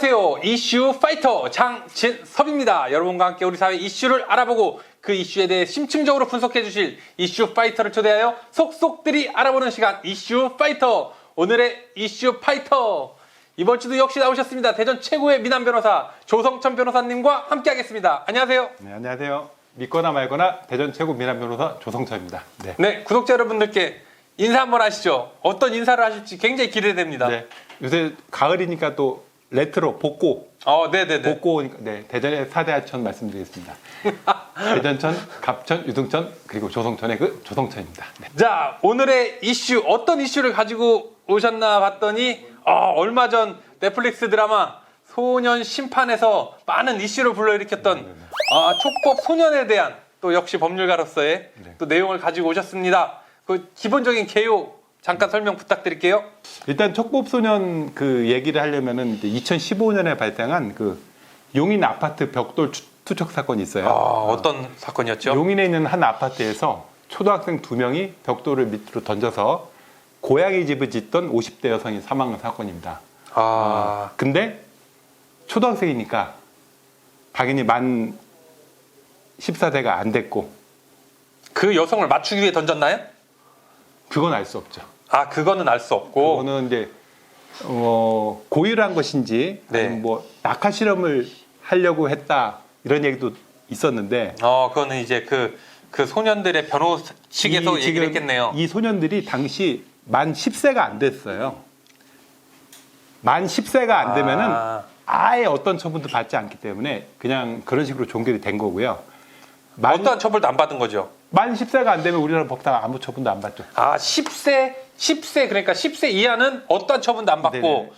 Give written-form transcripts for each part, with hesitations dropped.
안녕하세요. 이슈 파이터 장진섭입니다. 여러분과 함께 우리 사회 이슈를 알아보고 그 이슈에 대해 심층적으로 분석해 주실 이슈 파이터를 초대하여 속속들이 알아보는 시간 이슈 파이터. 오늘의 이슈 파이터. 이번 주도 역시 나오셨습니다. 대전 최고의 미남 변호사 조성천 변호사님과 함께 하겠습니다. 안녕하세요. 네, 안녕하세요. 믿거나 말거나 대전 최고 미남 변호사 조성천입니다. 네, 구독자 여러분들께 인사 한번 하시죠. 어떤 인사를 하실지 굉장히 기대됩니다. 네, 요새 가을이니까 또 레트로 복고. 네네네. 복고니까 네, 대전의 4대 하천 말씀드리겠습니다. 대전천, 갑천, 유등천 그리고 조성천의 그 조성천입니다. 네. 자, 오늘의 이슈 어떤 이슈를 가지고 오셨나 봤더니 얼마 전 넷플릭스 드라마 소년 심판에서 많은 이슈를 불러일으켰던 촉법 소년에 대한 또 역시 법률가로서의 또 내용을 가지고 오셨습니다. 그 기본적인 개요 잠깐 설명 부탁드릴게요. 일단 촉법소년 그 얘기를 하려면은 2015년에 발생한 그 용인 아파트 벽돌 투척 사건이 있어요. 어떤 사건이었죠? 용인에 있는 한 아파트에서 초등학생 2명이 벽돌을 밑으로 던져서 고양이 집을 짓던 50대 여성이 사망한 사건입니다. 근데 초등학생이니까 당연히 만 14세가 안 됐고. 그 여성을 맞추기 위해 던졌나요? 그건 알 수 없죠. 그거는 알 수 없고. 그거는 이제 고의를 한 것인지 아니면 뭐 낙하 실험을 하려고 했다 이런 얘기도 있었는데. 그거는 이제 그 소년들의 변호 측에서 얘기를 했겠네요. 이 소년들이 당시 만 10세가 안 됐어요. 만 10세가 안 되면은 아예 어떤 처분도 받지 않기 때문에 그냥 그런 식으로 종결이 된 거고요. 어떠한 처벌도 안 받은 거죠? 만 10세가 안 되면 우리나라 법상 아무 처분도 안 받죠. 10세 그러니까 10세 이하는 어떠한 처분도 안 받고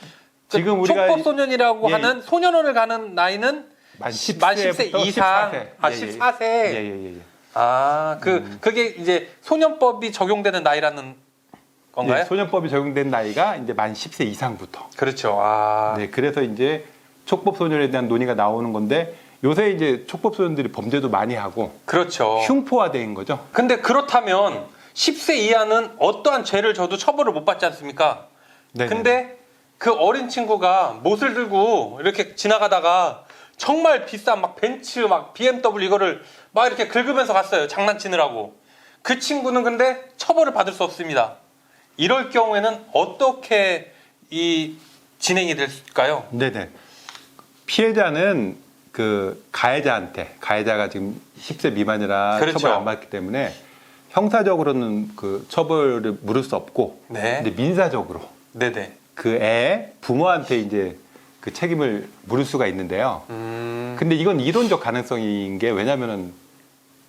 지금 우리가 촉법 소년이라고 하는 소년원을 가는 나이는 만 10세 이상 14세. 그게 이제 소년법이 적용되는 나이라는 건가요? 네, 소년법이 적용된 나이가 이제 만 10세 이상부터. 그렇죠. 네, 그래서 이제 촉법 소년에 대한 논의가 나오는 건데 요새 이제 촉법 소년들이 범죄도 많이 하고 그렇죠. 흉포화된 거죠. 근데 그렇다면 10세 이하는 어떠한 죄를 져도 처벌을 못 받지 않습니까? 네네. 근데 그 어린 친구가 못을 들고 이렇게 지나가다가 정말 비싼 막 벤츠 막 BMW 이거를 막 이렇게 긁으면서 갔어요. 장난치느라고. 그 친구는 근데 처벌을 받을 수 없습니다. 이럴 경우에는 어떻게 이 진행이 될까요? 네네. 피해자는 그 가해자가 지금 10세 미만이라 그렇죠. 처벌 안 받기 때문에 형사적으로는 그 처벌을 물을 수 없고, 근데 민사적으로 그 애 부모한테 이제 그 책임을 물을 수가 있는데요. 근데 이건 이론적 가능성인 게 왜냐면은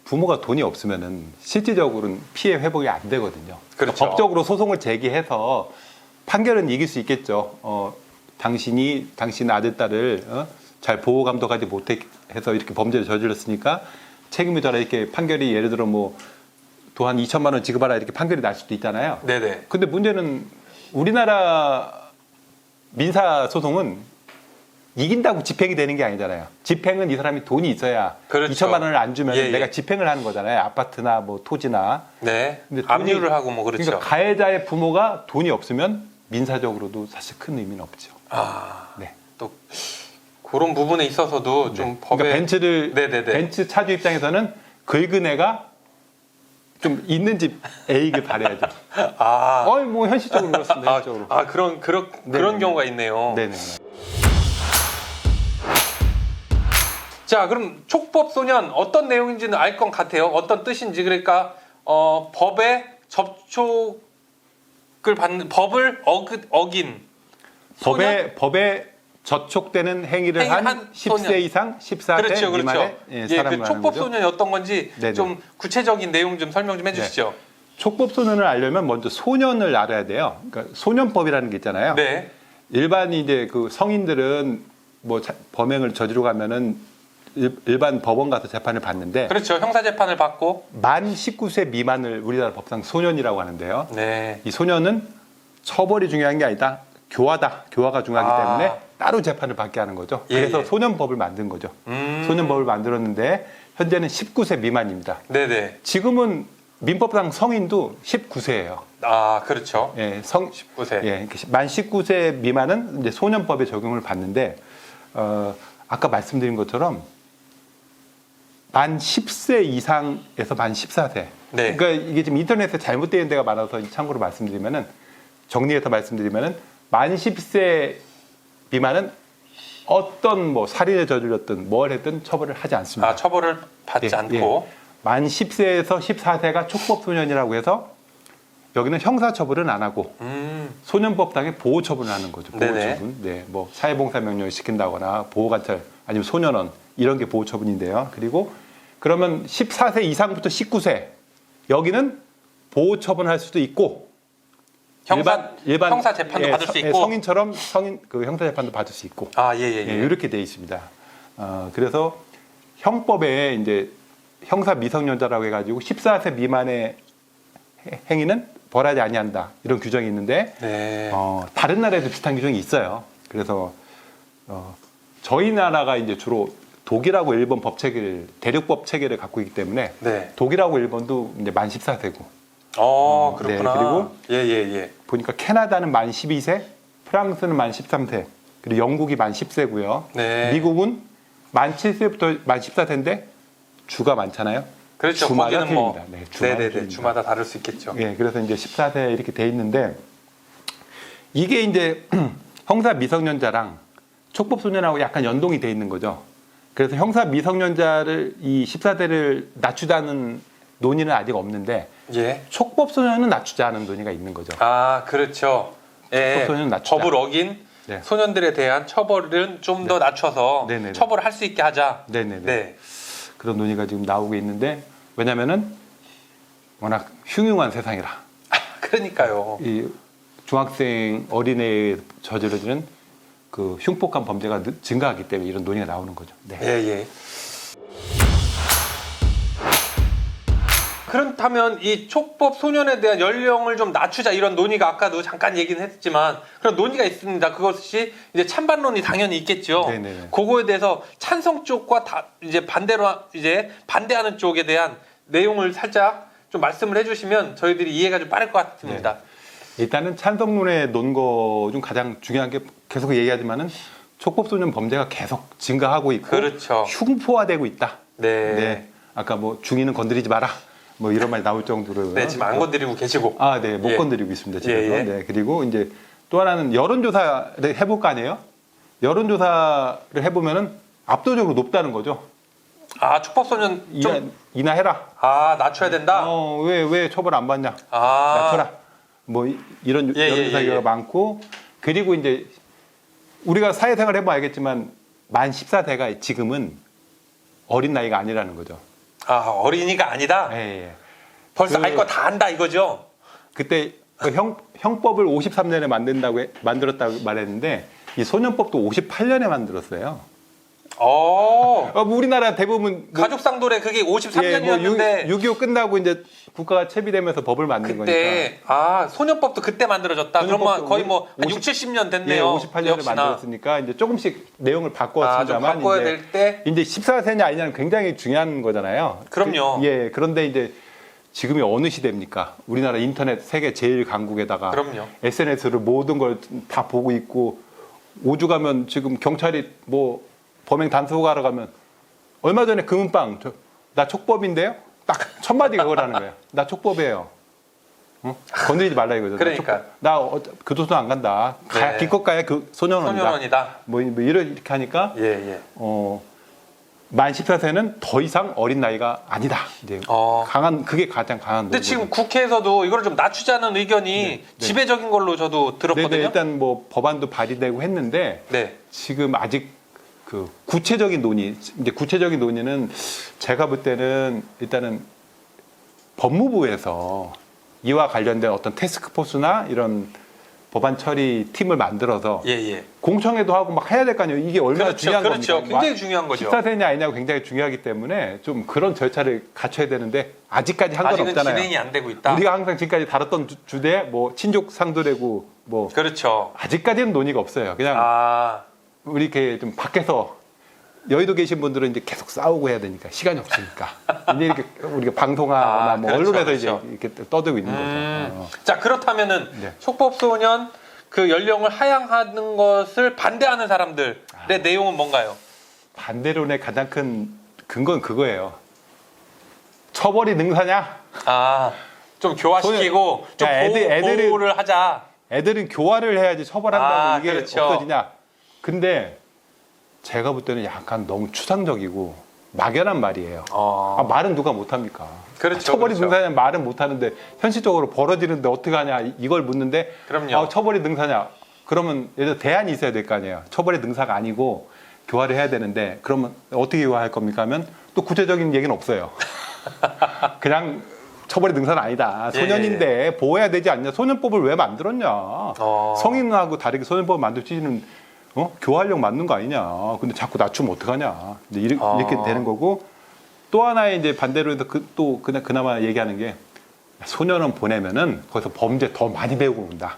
부모가 돈이 없으면은 실질적으로는 피해 회복이 안 되거든요. 그렇죠. 그러니까 법적으로 소송을 제기해서 판결은 이길 수 있겠죠. 당신 아들 딸을 잘 보호 감독하지 못해서 이렇게 범죄를 저질렀으니까 책임을 져라 이렇게 판결이 예를 들어 뭐 도 한 2천만 원 지급하라 이렇게 판결이 날 수도 있잖아요. 네네. 근데 문제는 우리나라 민사 소송은 이긴다고 집행이 되는 게 아니잖아요. 집행은 이 사람이 돈이 있어야 그렇죠. 2천만 원을 안 주면 내가 집행을 하는 거잖아요. 아파트나 뭐 토지나. 네. 근데 압류를 하고 뭐 그렇죠. 그러니까 가해자의 부모가 돈이 없으면 민사적으로도 사실 큰 의미는 없죠. 네. 또 그런 부분에 있어서도 좀 법에 그러니까 벤츠 차주 입장에서는 긁은 애가 좀 있는 집 애익을 바라야죠. 뭐 현실적으로 그렇습니다. 현실적으로. 그런 경우가 있네요. 네네. 자, 그럼 촉법 소년 어떤 내용인지는 알 것 같아요. 어떤 뜻인지. 그러니까 법에 접촉을 받는 법을 어긴 법에 저촉되는 행위를 한 10세 소년. 이상 14세 미만의 사람을 그 촉법 소년이 어떤 건지 네네. 좀 구체적인 내용 좀 설명 좀 해주시죠. 촉법 소년을 알려면 먼저 소년을 알아야 돼요. 그러니까 소년법이라는 게 있잖아요. 네. 일반 이제 그 성인들은 뭐 범행을 저지르고 가면은 일반 법원 가서 재판을 받는데 그렇죠. 형사 재판을 받고 만 19세 미만을 우리나라 법상 소년이라고 하는데요. 네. 이 소년은 처벌이 중요한 게 아니다. 교화가 중요하기 때문에 따로 재판을 받게 하는 거죠. 그래서 소년법을 만든 거죠. 소년법을 만들었는데 현재는 19세 미만입니다. 네네. 지금은 민법상 성인도 19세예요. 그렇죠. 예, 19세. 예, 만 19세 미만은 이제 소년법에 적용을 받는데 아까 말씀드린 것처럼 만 10세 이상에서 만 14세. 네. 그러니까 이게 지금 인터넷에 잘못된 데가 많아서 참고로 말씀드리면은 정리해서 말씀드리면은 만 10세 미만은 어떤 뭐 살인에 저질렀든 뭘 했든 처벌을 하지 않습니다. 아, 처벌을 받지 않고. 만 10세에서 14세가 촉법소년이라고 해서 여기는 형사처벌은 안 하고 소년법상의 보호처분을 하는 거죠. 보호처분. 네, 뭐 사회봉사명령을 시킨다거나 보호관찰 아니면 소년원 이런 게 보호처분인데요. 그리고 그러면 14세 이상부터 19세 여기는 보호처분할 수도 있고 일반 형사 재판도 받을 수 있고 성인처럼 성인 그 형사 재판도 받을 수 있고 이렇게 돼 있습니다. 그래서 형법에 이제 형사 미성년자라고 해가지고 14세 미만의 행위는 벌하지 아니한다 이런 규정이 있는데 다른 나라에도 비슷한 규정이 있어요. 그래서 저희 나라가 이제 주로 독일하고 일본 법 체계를 대륙법 체계를 갖고 있기 때문에 독일하고 일본도 이제 만 14세고. 그렇구나. 그리고 보니까 캐나다는 만 12세, 프랑스는 만 13세, 그리고 영국이 만 10세고요. 미국은 만 7세부터 만 14세인데 주가 많잖아요. 그렇죠. 주마다 거기는 틀립니다. 주마다 다를 수 있겠죠. 그래서 이제 14세 이렇게 돼 있는데 이게 이제 형사 미성년자랑 촉법 소년하고 약간 연동이 돼 있는 거죠. 그래서 형사 미성년자를 이 14세를 낮추자는 논의는 아직 없는데 촉법 소년은 낮추자는 논의가 있는 거죠. 아, 그렇죠. 촉법 소년은 낮추자. 법을 어긴 소년들에 대한 처벌은 좀 더 낮춰서 처벌을 할 수 있게 하자. 그런 논의가 지금 나오고 있는데 왜냐면은 워낙 흉흉한 세상이라. 그러니까요. 이 중학생 어린애에 저지러지는 그 흉폭한 범죄가 증가하기 때문에 이런 논의가 나오는 거죠. 그렇다면 이 촉법 소년에 대한 연령을 좀 낮추자 이런 논의가 아까도 잠깐 얘기는 했지만 그런 논의가 있습니다. 그것이 이제 찬반론이 당연히 있겠죠. 그거에 대해서 찬성 쪽과 이제 반대로 이제 반대하는 쪽에 대한 내용을 살짝 좀 말씀을 해주시면 저희들이 이해가 좀 빠를 것 같습니다. 일단은 찬성론에 논 거 중 가장 중요한 게 계속 얘기하지만은 촉법소년 범죄가 계속 증가하고 있고 흉포화되고 있다. 아까 뭐 중인은 건드리지 마라. 뭐 이런 말 나올 정도로. 지금 안 건드리고 계시고. 못 건드리고 있습니다. 집에서. 그리고 이제 또 하나는 여론조사를 해볼 거 아니에요? 여론조사를 해보면은 압도적으로 높다는 거죠. 촉법소년 좀 인하해라. 낮춰야 된다. 왜 처벌 안 받냐? 낮춰라. 뭐 이런 여론조사 결과가 많고 그리고 이제 우리가 사회생활 해보면 알겠지만 만 14세가 지금은 어린 나이가 아니라는 거죠. 어린이가 아니다? 벌써 알 거 다 안다 이거죠? 그때 그 형법을 53년에 만들었다고 말했는데 이 소년법도 58년에 만들었어요. 우리나라 대부분 가족상돌에 그게 53년이었는데 6.25 끝나고 이제 국가가 채비되면서 법을 만든 거니까. 소년법도 그때 만들어졌다. 그러면 거의 뭐 60, 70년 됐네요. 58년에 만들었으니까 이제 조금씩 내용을 바꿨습니다만 바꿔야 될 때 이제 14세냐 아니냐는 굉장히 중요한 거잖아요. 그럼요. 그런데 이제 지금이 어느 시대입니까? 우리나라 인터넷 세계 제일 강국에다가 SNS를 모든 걸 다 보고 있고 오주 가면 지금 경찰이 뭐 범행 단속하러 가면 얼마 전에 금은빵 나 촉법인데요? 딱 첫 마디가 그거라는 거예요. 나 촉법이에요. 건드리지 말라 이거죠. 나 교도소 안 간다. 기껏 가야 그 소년원이다. 뭐 이렇게 하니까 만 14세는 더 이상 어린 나이가 아니다. 이제 그게 가장 강한. 근데 지금 국회에서도 이걸 좀 낮추자는 의견이 지배적인 걸로 저도 들었거든요. 일단 뭐 법안도 발의되고 했는데 지금 아직 그 구체적인 논의는 제가 볼 때는 일단은 법무부에서 이와 관련된 어떤 태스크포스나 이런 법안 처리 팀을 만들어서 공청회도 하고 막 해야 될 거 아니에요. 이게 얼마나 중요한 겁니까? 굉장히 중요한 거죠. 14세냐 아니냐고 굉장히 중요하기 때문에 좀 그런 절차를 갖춰야 되는데 아직까지 한 건 없잖아요. 아직은 진행이 안 되고 있다. 우리가 항상 지금까지 다뤘던 주제 뭐 친족 상도되고 뭐 아직까지는 논의가 없어요. 그냥 우리 이렇게 좀 밖에서 여의도 계신 분들은 이제 계속 싸우고 해야 되니까 시간이 없으니까 이제 이렇게 우리가 방송하거나 뭐 언론에서 이제 이렇게 떠들고 있는 거죠. 자, 그렇다면은 촉법소년 그 연령을 하향하는 것을 반대하는 사람들 내용은 뭔가요? 반대론의 가장 큰 근거는 그거예요. 처벌이 능사냐? 좀 교화시키고 좀 보호를 하자. 애들은 교화를 해야지 처벌한다고 이게 그렇죠. 없어지냐? 근데 제가 볼 때는 약간 너무 추상적이고 막연한 말이에요. 말은 누가 못합니까? 그렇죠. 처벌이 그렇죠. 능사냐 말은 못하는데 현실적으로 벌어지는데 어떻게 하냐 이걸 묻는데 그럼요. 처벌이 능사냐? 그러면 예를 들어 대안이 있어야 될 거 아니에요. 처벌이 능사가 아니고 교화를 해야 되는데 그러면 어떻게 교화할 겁니까 하면 또 구체적인 얘기는 없어요. 그냥 처벌이 능사는 아니다. 소년인데 보호해야 되지 않냐. 소년법을 왜 만들었냐. 성인하고 다르게 소년법을 만들 취지는 교화하려고 만든 거 아니냐. 근데 자꾸 낮추면 어떡하냐. 이렇게 되는 거고 또 하나의 이제 반대로 해서 그나마 얘기하는 게 소년원 보내면은 거기서 범죄 더 많이 배우고 온다.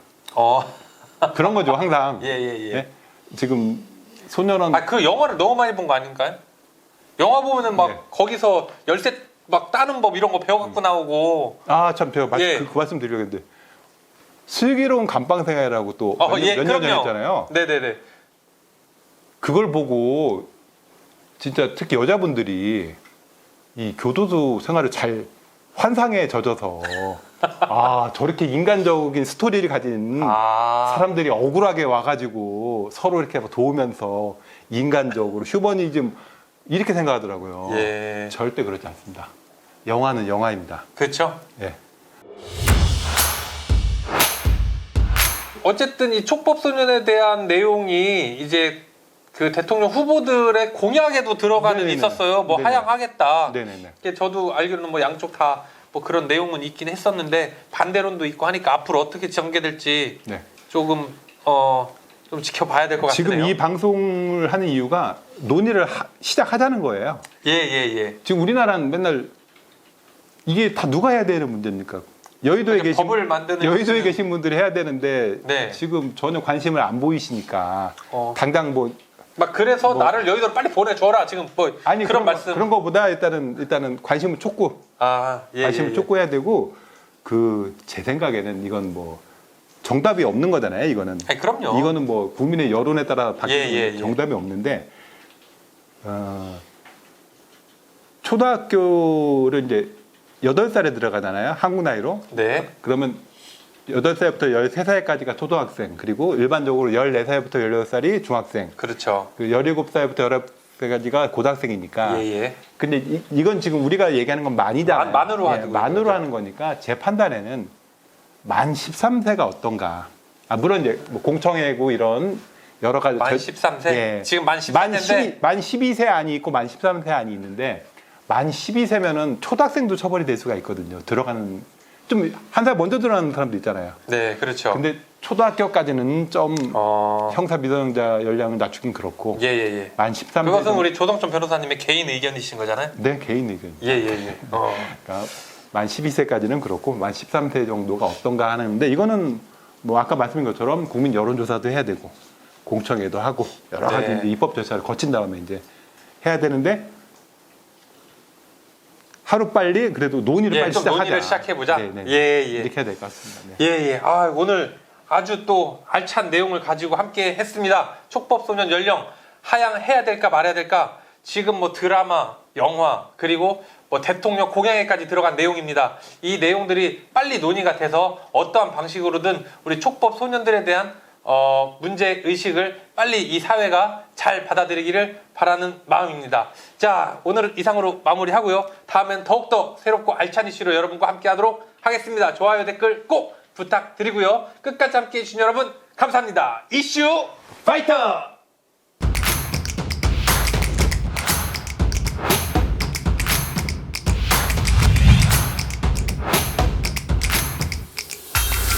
그런 거죠, 항상. 예? 지금 소년원. 그 영화를 너무 많이 본 거 아닌가요? 영화 보면은 막 거기서 열쇠 막 따는 법 이런 거 배워갖고 나오고. 참 제가 그 말씀 드리려고 했는데 슬기로운 감방생활이라고 또 몇 년 전에 했잖아요. 네네네. 그걸 보고 진짜 특히 여자분들이 이 교도소 생활을 잘 환상에 젖어서 저렇게 인간적인 스토리를 가진 사람들이 억울하게 와가지고 서로 이렇게 도우면서 인간적으로 휴머니즘 이렇게 생각하더라고요. 절대 그렇지 않습니다. 영화는 영화입니다. 그렇죠. 예. 어쨌든 이 촉법소년에 대한 내용이 이제 그 대통령 후보들의 공약에도 들어가는 있었어요. 뭐 하향하겠다. 저도 알기로는 뭐 양쪽 다 뭐 그런 내용은 있긴 했었는데 반대론도 있고 하니까 앞으로 어떻게 전개될지 조금 좀 지켜봐야 될 것 같네요. 지금 이 방송을 하는 이유가 논의를 시작하자는 거예요. 지금 우리나라는 맨날 이게 다 누가 해야 되는 문제입니까? 여의도에 계신 분들이 해야 되는데 지금 전혀 관심을 안 보이시니까 당장 그래서 나를 여의도로 빨리 보내줘라 지금 그런 말씀. 그런 거보다 일단은 관심을 촉구 관심을 촉구해야 되고 제 생각에는 이건 정답이 없는 거잖아요. 이거는 그럼요. 이거는 국민의 여론에 따라 바뀌는 정답이 없는데 초등학교를 이제 8살에 들어가잖아요. 한국 나이로. 그러면 8살부터 13살까지가 초등학생, 그리고 일반적으로 14살부터 16살이 중학생. 그렇죠. 17살부터 19살까지가 고등학생이니까. 근데 이건 지금 우리가 얘기하는 건 만이잖아요. 만으로 하는 거니까 제 판단에는 만 13세가 어떤가. 물론 이제 공청회고 이런 여러 가지. 만 13세? 지금 만 13세인데? 만 12세 안이 있고 만 13세 안이 있는데 만 12세면은 초등학생도 처벌이 될 수가 있거든요. 들어가는. 좀 한 살 먼저 들어가는 사람도 있잖아요. 그렇죠. 근데 초등학교까지는 좀 형사 미성년자 연령을 낮추긴 그렇고. 만 13세. 그것은 우리 조동천 변호사님의 개인 의견이신 거잖아요. 네, 개인 의견. 그러니까 만 12세까지는 그렇고 만 13세 정도가 어떤가 하는데 이거는 아까 말씀인 것처럼 국민 여론조사도 해야 되고 공청회도 하고 여러 가지 입법 절차를 거친 다음에 이제 해야 되는데. 하루 빨리 그래도 논의를 빨리 시작하자. 논의를 시작해보자. 이렇게 해야 될 것 같습니다. 오늘 아주 또 알찬 내용을 가지고 함께 했습니다. 촉법소년 연령 하향해야 될까 말아야 될까. 지금 드라마, 영화 그리고 대통령 공약에까지 들어간 내용입니다. 이 내용들이 빨리 논의가 돼서 어떠한 방식으로든 우리 촉법소년들에 대한 문제의식을 빨리 이 사회가 잘 받아들이기를 바라는 마음입니다. 자, 오늘은 이상으로 마무리하고요. 다음엔 더욱더 새롭고 알찬 이슈로 여러분과 함께 하도록 하겠습니다. 좋아요, 댓글 꼭 부탁드리고요. 끝까지 함께 해주신 여러분 감사합니다. 이슈 파이터!